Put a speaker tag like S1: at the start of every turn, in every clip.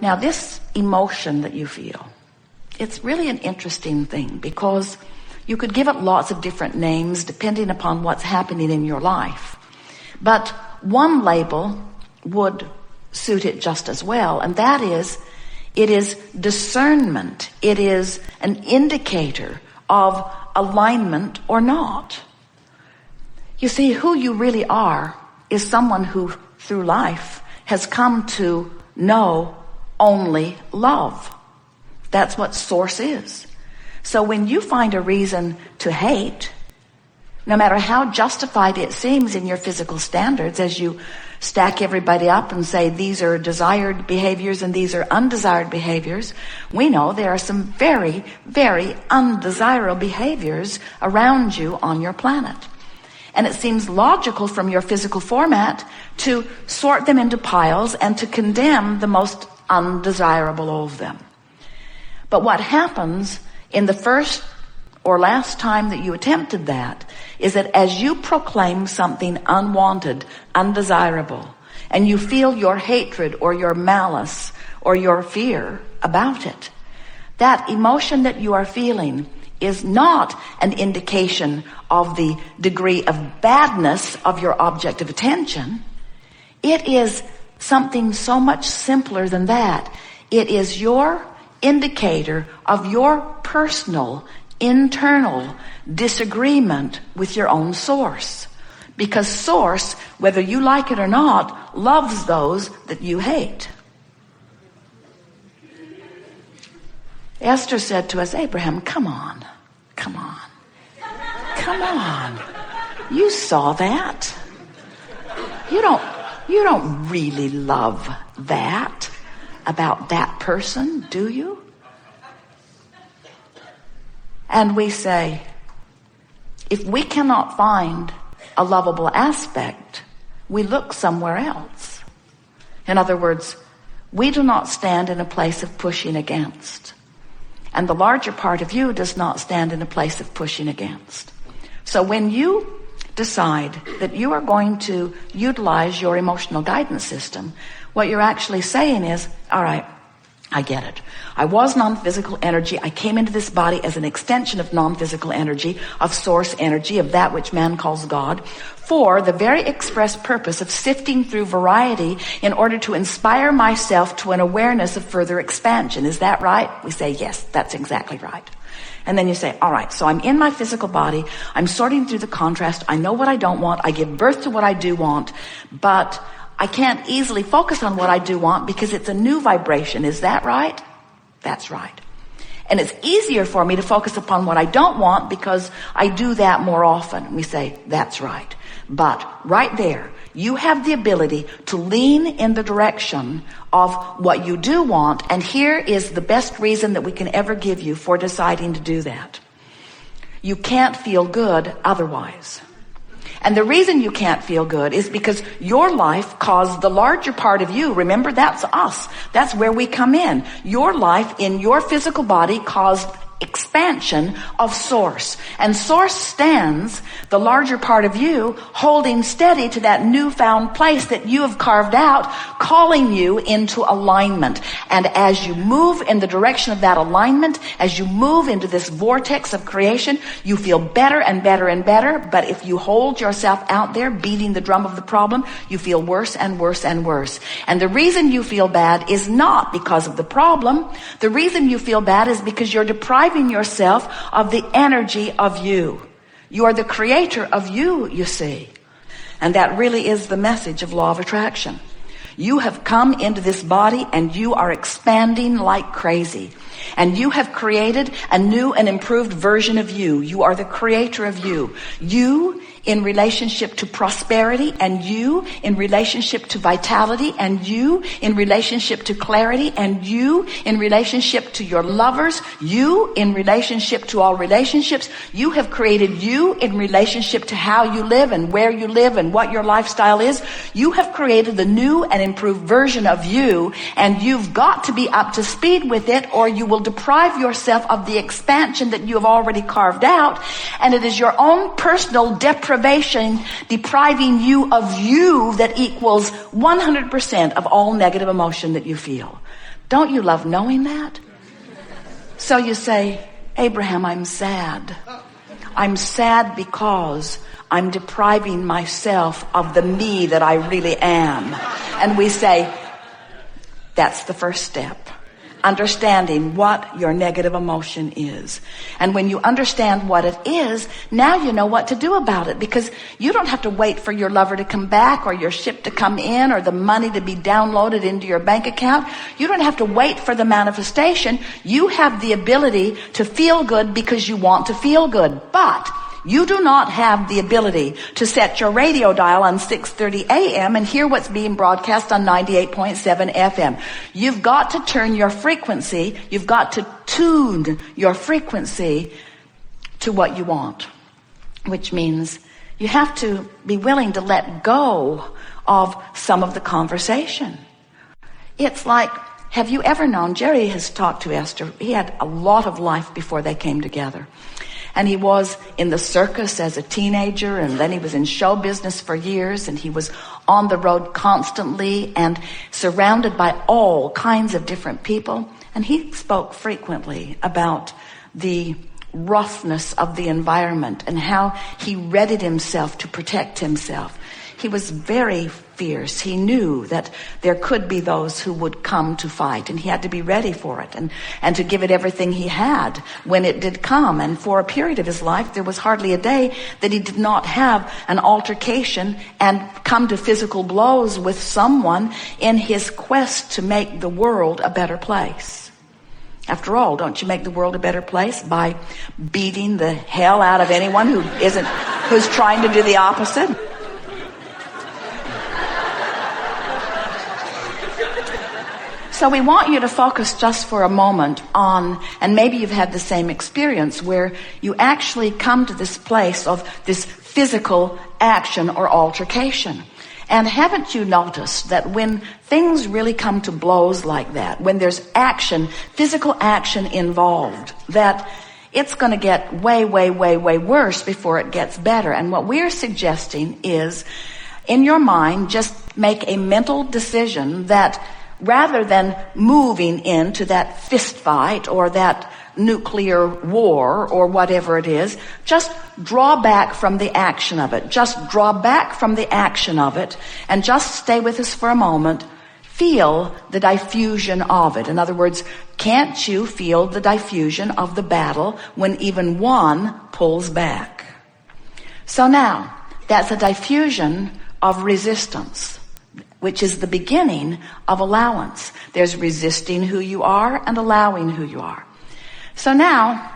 S1: Now, this emotion that you feel, it's really an interesting thing because you could give it lots of different names depending upon what's happening in your life. But one label would suit it just as well, and that is, it is discernment. It is an indicator of alignment or not. You see, who you really are is someone who, through life, has come to know only love. That's what source is. So when you find a reason to hate, no matter how justified it seems in your physical standards, as you stack everybody up and say these are desired behaviors and these are undesired behaviors, we know there are some very, very undesirable behaviors around you on your planet. And it seems logical from your physical format to sort them into piles and to condemn the most undesirable of them. But what happens in the first or last time that you attempted that is that as you proclaim something unwanted, undesirable, and you feel your hatred or your malice or your fear about it, that emotion that you are feeling is not an indication of the degree of badness of your object of attention. It is something so much simpler than that. It is your indicator of your personal internal disagreement with your own source. Because source, whether you like it or not, loves those that you hate. Esther said to us, Abraham, come on. You saw that. You don't really love that about that person, do you? And we say, if we cannot find a lovable aspect, we look somewhere else. In other words, we do not stand in a place of pushing against. And the larger part of you does not stand in a place of pushing against. So when you decide that you are going to utilize your emotional guidance system, what you're actually saying is, all right, I get it. I was non-physical energy. I came into this body as an extension of non-physical energy, of source energy, of that which man calls God, for the very express purpose of sifting through variety in order to inspire myself to an awareness of further expansion. Is that right? We say, yes, that's exactly right. And then you say, all right, so I'm in my physical body. I'm sorting through the contrast. I know what I don't want. I give birth to what I do want, but I can't easily focus on what I do want because it's a new vibration. Is that right? That's right. And it's easier for me to focus upon what I don't want because I do that more often. We say, that's right. But right there, you have the ability to lean in the direction of what you do want. And here is the best reason that we can ever give you for deciding to do that. You can't feel good otherwise. And the reason you can't feel good is because your life caused the larger part of you. Remember, that's us. That's where we come in. Your life in your physical body caused expansion of source. And source stands, the larger part of you, holding steady to that newfound place that you have carved out, calling you into alignment. And as you move in the direction of that alignment, as you move into this vortex of creation, you feel better and better and better. But if you hold yourself out there beating the drum of the problem, you feel worse and worse and worse. And the reason you feel bad is not because of the problem. The reason you feel bad is because you're depriving yourself of the energy of you. You are the creator of you see. And that really is the message of law of attraction. You have come into this body and you are expanding like crazy. And you have created a new and improved version of you. You are the creator of you. You in relationship to prosperity, and you in relationship to vitality, and you in relationship to clarity, and you in relationship to your lovers, you in relationship to all relationships. You have created you in relationship to how you live and where you live and what your lifestyle is. You have created the new and improved version of you, and you've got to be up to speed with it, or you will deprive yourself of the expansion that you have already carved out. And it is your own personal deprivation depriving you of you that equals 100% of all negative emotion that you feel. Don't you love knowing that? So you say, Abraham, I'm sad. I'm sad because I'm depriving myself of the me that I really am. And we say, that's the first step. Understanding what your negative emotion is. And when you understand what it is, now you know what to do about it, because you don't have to wait for your lover to come back or your ship to come in or the money to be downloaded into your bank account. You don't have to wait for the manifestation. You have the ability to feel good because you want to feel good. But you do not have the ability to set your radio dial on 6:30 a.m. and hear what's being broadcast on 98.7 FM. You've got to turn your frequency, you've got to tune your frequency to what you want, which means you have to be willing to let go of some of the conversation. It's like, have you ever known, Jerry has talked to Esther, he had a lot of life before they came together. And he was in the circus as a teenager, and then he was in show business for years, and he was on the road constantly and surrounded by all kinds of different people. And he spoke frequently about the roughness of the environment and how he readied himself to protect himself. He was very fierce. He knew that there could be those who would come to fight, and he had to be ready for it and to give it everything he had when it did come. And for a period of his life, there was hardly a day that he did not have an altercation and come to physical blows with someone in his quest to make the world a better place. After all, don't you make the world a better place by beating the hell out of anyone who's trying to do the opposite? So we want you to focus just for a moment on, and maybe you've had the same experience, where you actually come to this place of this physical action or altercation. And haven't you noticed that when things really come to blows like that, when there's action, physical action involved, that it's going to get way, way, way, way worse before it gets better. And what we're suggesting is, in your mind, just make a mental decision that rather than moving into that fist fight or that nuclear war or whatever it is, just draw back from the action of it. Just draw back from the action of it and just stay with us for a moment. Feel the diffusion of it. In other words, can't you feel the diffusion of the battle when even one pulls back? So now, that's a diffusion of resistance, which is the beginning of allowance. There's resisting who you are and allowing who you are. So now,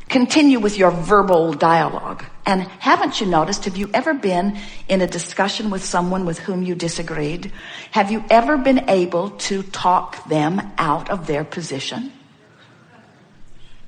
S1: continue with your verbal dialogue. And haven't you noticed, have you ever been in a discussion with someone with whom you disagreed? Have you ever been able to talk them out of their position?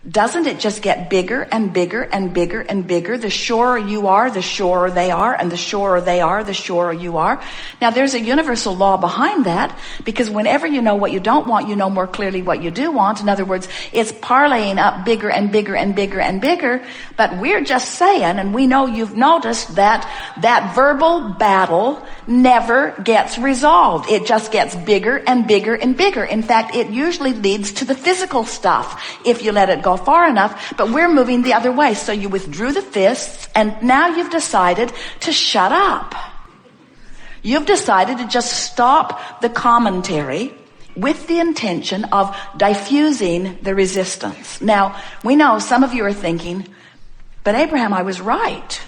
S1: Doesn't it just get bigger and bigger and bigger and bigger? The surer you are, the surer they are, and the surer they are, the surer you are. Now, there's a universal law behind that, because whenever you know what you don't want, you know more clearly what you do want. In other words, it's parlaying up bigger and bigger and bigger and bigger. But we're just saying, and we know you've noticed that verbal battle never gets resolved. It just gets bigger and bigger and bigger. In fact, it usually leads to the physical stuff if you let it go far enough, but we're moving the other way. So you withdrew the fists, and now you've decided to shut up. You've decided to just stop the commentary with the intention of diffusing the resistance. Now, we know some of you are thinking, but Abraham, I was right.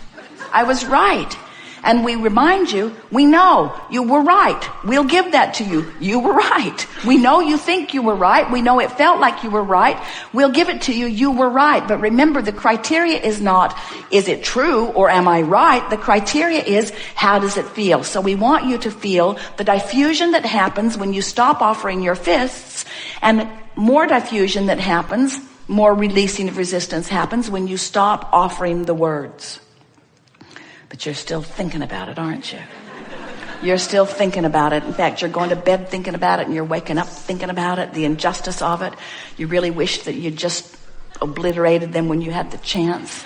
S1: I was right. And we remind you, we know you were right. We'll give that to you. You were right. We know you think you were right. We know it felt like you were right. We'll give it to you. You were right. But remember, the criteria is not, is it true or am I right? The criteria is, how does it feel? So we want you to feel the diffusion that happens when you stop offering your fists, and more diffusion that happens, more releasing of resistance happens when you stop offering the words. But you're still thinking about it, aren't you? You're still thinking about it. In fact, you're going to bed thinking about it, and you're waking up thinking about it, the injustice of it. You really wish that you just obliterated them when you had the chance.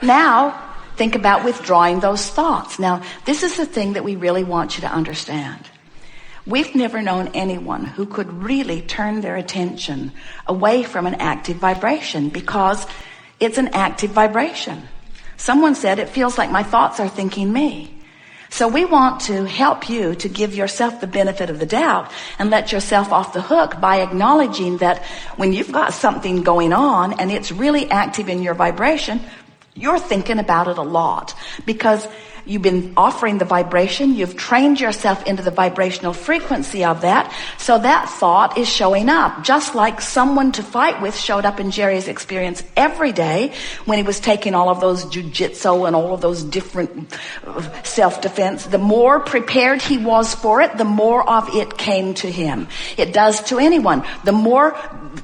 S1: Now, think about withdrawing those thoughts. Now, this is the thing that we really want you to understand. We've never known anyone who could really turn their attention away from an active vibration, because it's an active vibration. Someone said, it feels like my thoughts are thinking me. So we want to help you to give yourself the benefit of the doubt and let yourself off the hook by acknowledging that when you've got something going on and it's really active in your vibration, you're thinking about it a lot, because you've been offering the vibration. You've trained yourself into the vibrational frequency of that. So that thought is showing up, just like someone to fight with showed up in Jerry's experience every day when he was taking all of those jujitsu and all of those different self-defense. The more prepared he was for it, the more of it came to him. It does to anyone. The more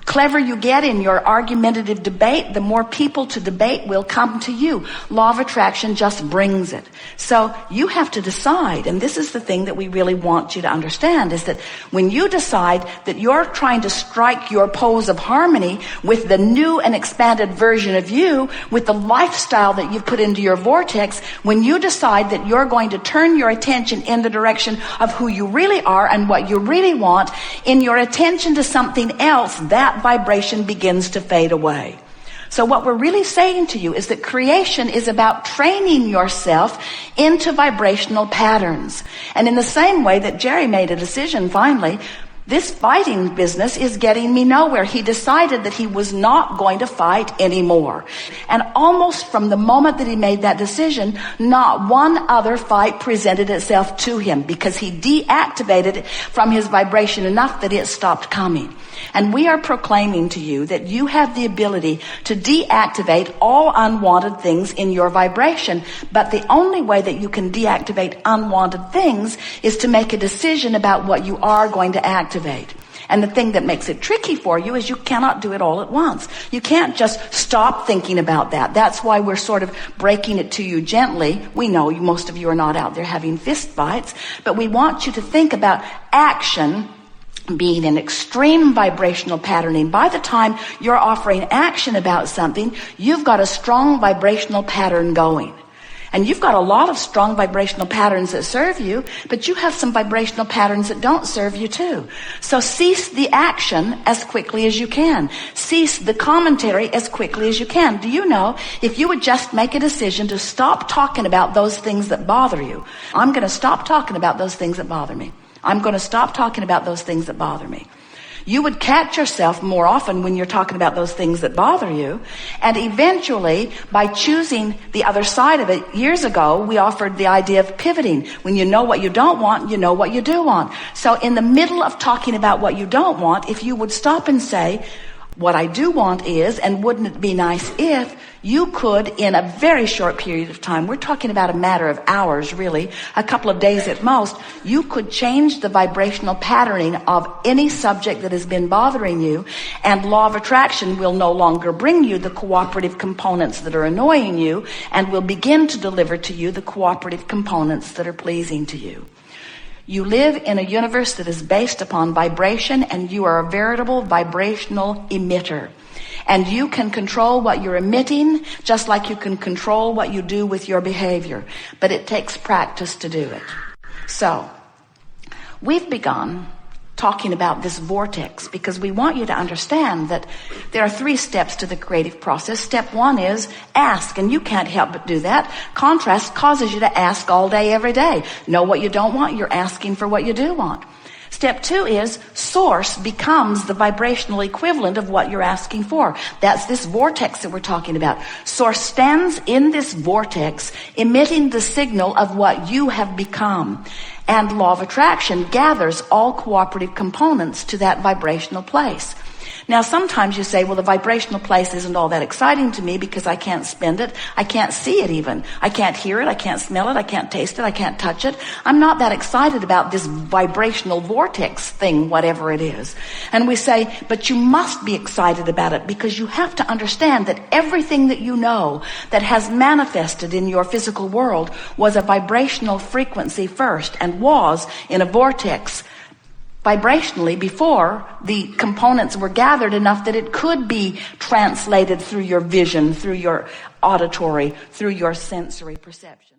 S1: clever you get in your argumentative debate, the more people to debate will come to you. Law of attraction just brings it. So you have to decide, and this is the thing that we really want you to understand, is that when you decide that you're trying to strike your pose of harmony with the new and expanded version of you, with the lifestyle that you've put into your vortex, when you decide that you're going to turn your attention in the direction of who you really are and what you really want, in your attention to something else, that vibration begins to fade away. So what we're really saying to you is that creation is about training yourself into vibrational patterns. And in the same way that Jerry made a decision finally, this fighting business is getting me nowhere. He decided that he was not going to fight anymore. And almost from the moment that he made that decision, not one other fight presented itself to him, because he deactivated it from his vibration enough that it stopped coming. And we are proclaiming to you that you have the ability to deactivate all unwanted things in your vibration. But the only way that you can deactivate unwanted things is to make a decision about what you are going to activate. And the thing that makes it tricky for you is you cannot do it all at once. You can't just stop thinking about that. That's why we're sort of breaking it to you gently. We know most of you are not out there having fist fights, but we want you to think about action being an extreme vibrational patterning. By the time you're offering action about something, you've got a strong vibrational pattern going. And you've got a lot of strong vibrational patterns that serve you, but you have some vibrational patterns that don't serve you too. So cease the action as quickly as you can. Cease the commentary as quickly as you can. Do you know, if you would just make a decision to stop talking about those things that bother you, I'm going to stop talking about those things that bother me. I'm going to stop talking about those things that bother me. You would catch yourself more often when you're talking about those things that bother you. And eventually, by choosing the other side of it, years ago, we offered the idea of pivoting. When you know what you don't want, you know what you do want. So in the middle of talking about what you don't want, if you would stop and say, what I do want is, and wouldn't it be nice if, you could, in a very short period of time, we're talking about a matter of hours really, a couple of days at most, you could change the vibrational patterning of any subject that has been bothering you, and law of attraction will no longer bring you the cooperative components that are annoying you, and will begin to deliver to you the cooperative components that are pleasing to you. You live in a universe that is based upon vibration, and you are a veritable vibrational emitter. And you can control what you're emitting, just like you can control what you do with your behavior. But it takes practice to do it. So, we've begun talking about this vortex because we want you to understand that there are 3 steps to the creative process. Step 1 is ask, and you can't help but do that. Contrast causes you to ask all day, every day. Know what you don't want, you're asking for what you do want. Step 2 is source becomes the vibrational equivalent of what you're asking for. That's this vortex that we're talking about. Source stands in this vortex, emitting the signal of what you have become. And law of attraction gathers all cooperative components to that vibrational place. Now, sometimes you say, well, the vibrational place isn't all that exciting to me because I can't spend it. I can't see it even. I can't hear it. I can't smell it. I can't taste it. I can't touch it. I'm not that excited about this vibrational vortex thing, whatever it is. And we say, but you must be excited about it because you have to understand that everything that you know that has manifested in your physical world was a vibrational frequency first and was in a vortex vibrationally before the components were gathered enough that it could be translated through your vision, through your auditory, through your sensory perception.